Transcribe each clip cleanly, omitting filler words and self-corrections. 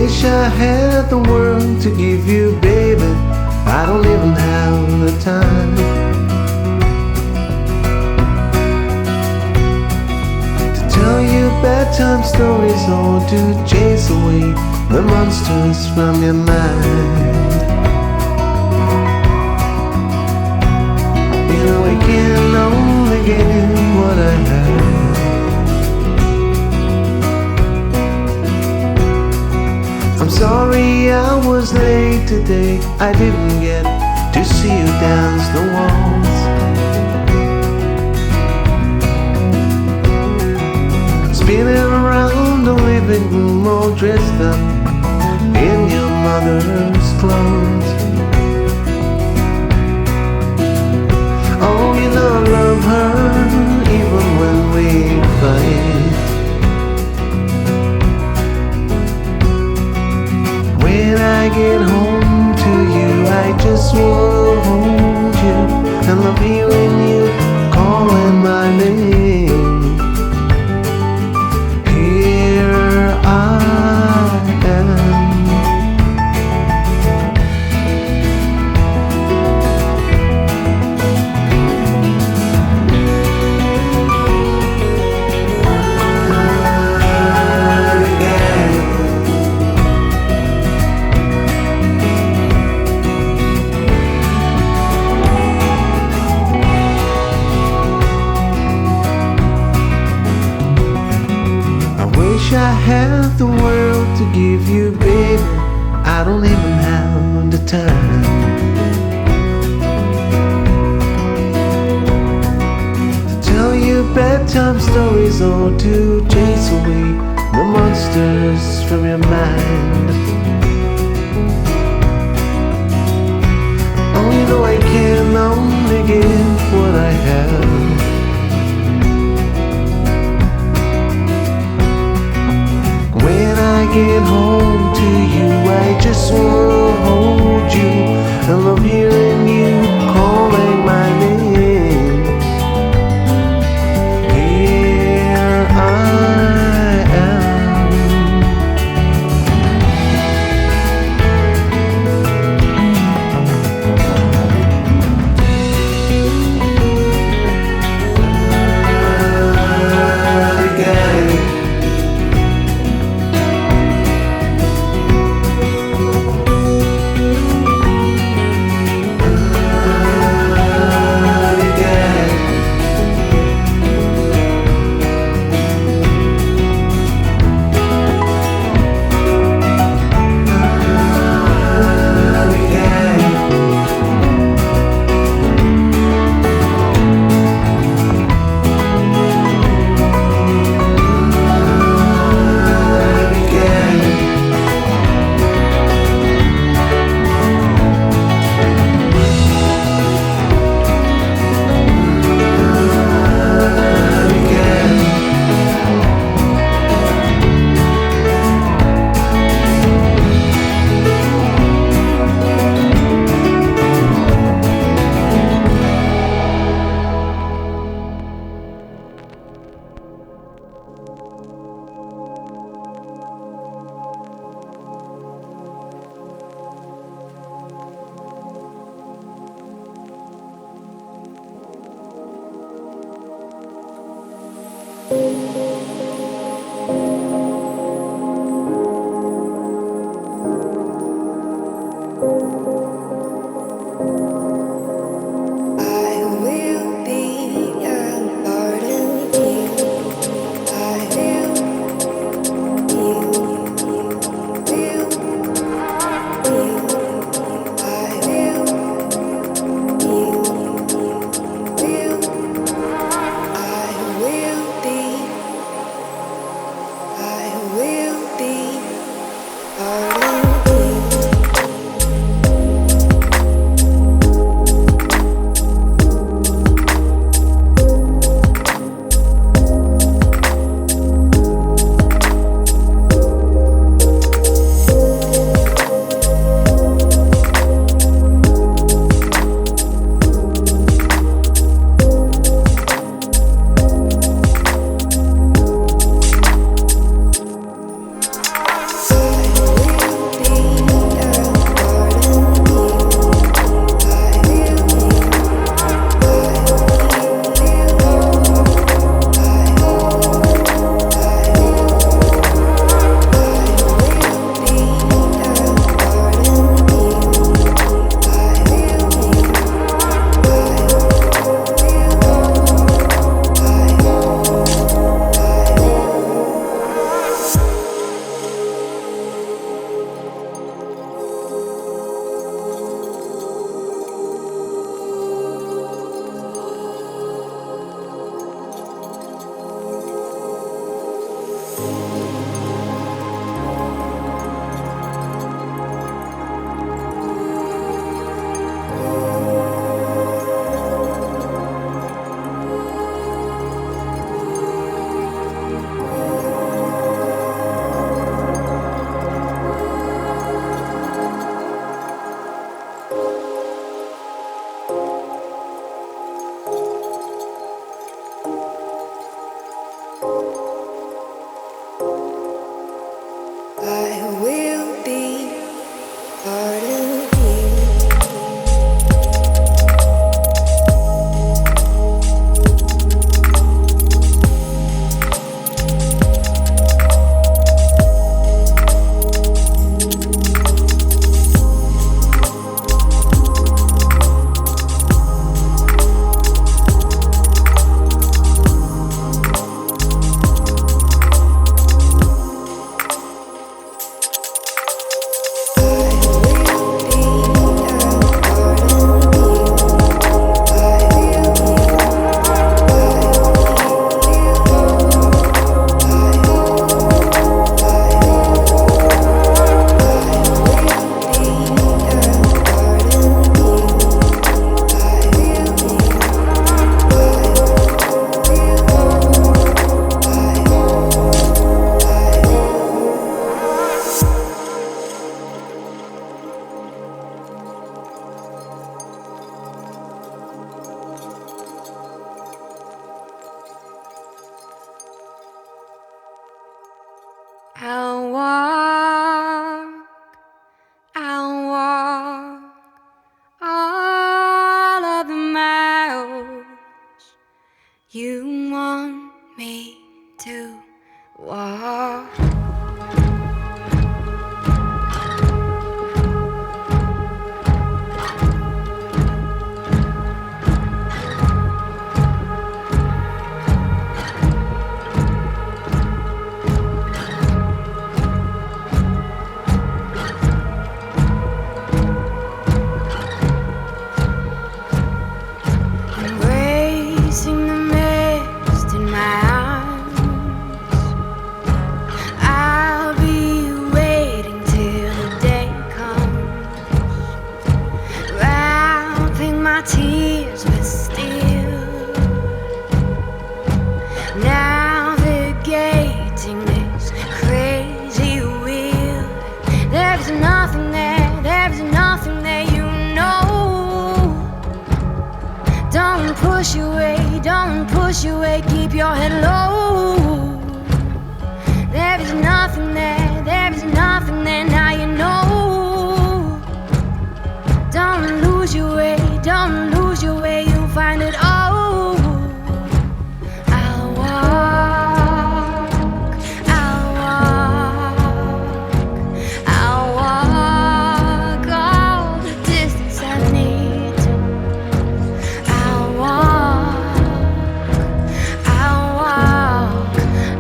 wish I had the world to give you, baby. I don't even have the time to tell you bedtime stories or to chase away the monsters from your mind. You know I can only give what I have. I'm sorry I was late today. I didn't get to see you dance the waltz. Spinning around the living room all dressed up in your mother's clothes. Oh, you know I love her even when we fight. When I get home to you, I just wanna hold you and love hearing you calling my name. Here I am. Wish I had the world to give you, baby. I don't even have the time to tell you bedtime stories or to chase away the monsters from your mind. Oh, you know I can only give what I have. When I get home to you, I just wanna hold you and love hearing you calling my name. Here I am. I got it. I will be part of you. I'll walk all of the miles you want me to walk. Embracing the mist in my arms, I'll be waiting till the day comes, wrapping my tears with steel, navigating this crazy wheel. There's nothing there, you know. Don't push away, keep your head low. There is nothing there, now you know. Don't lose your way, you'll find it all. I'll walk all the distance I need to. I'll walk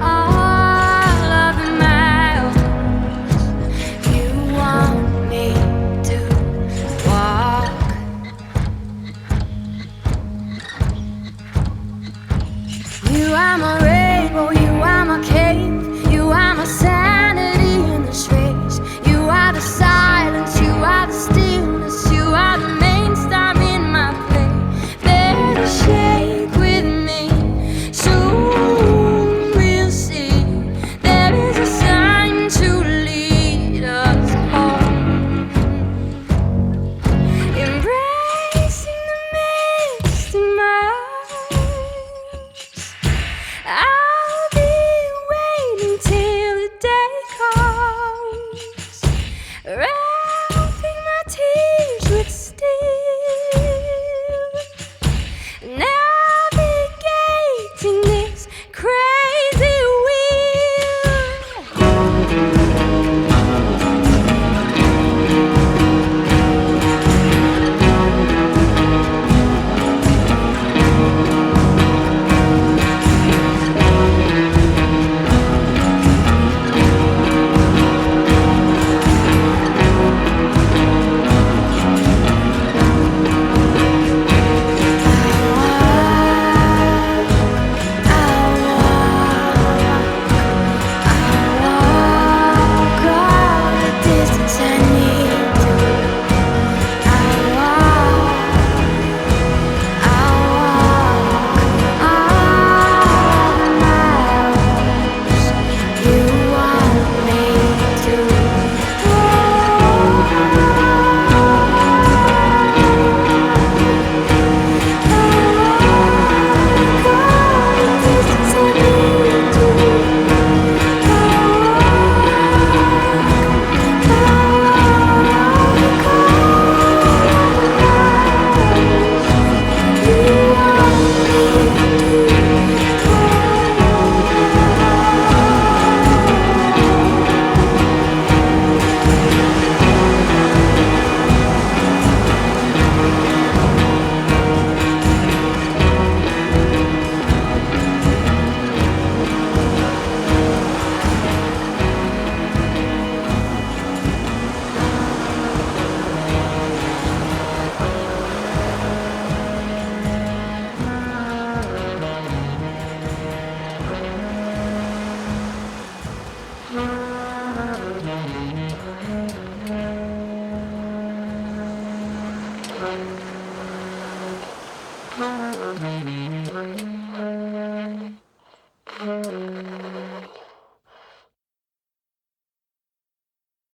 all of the miles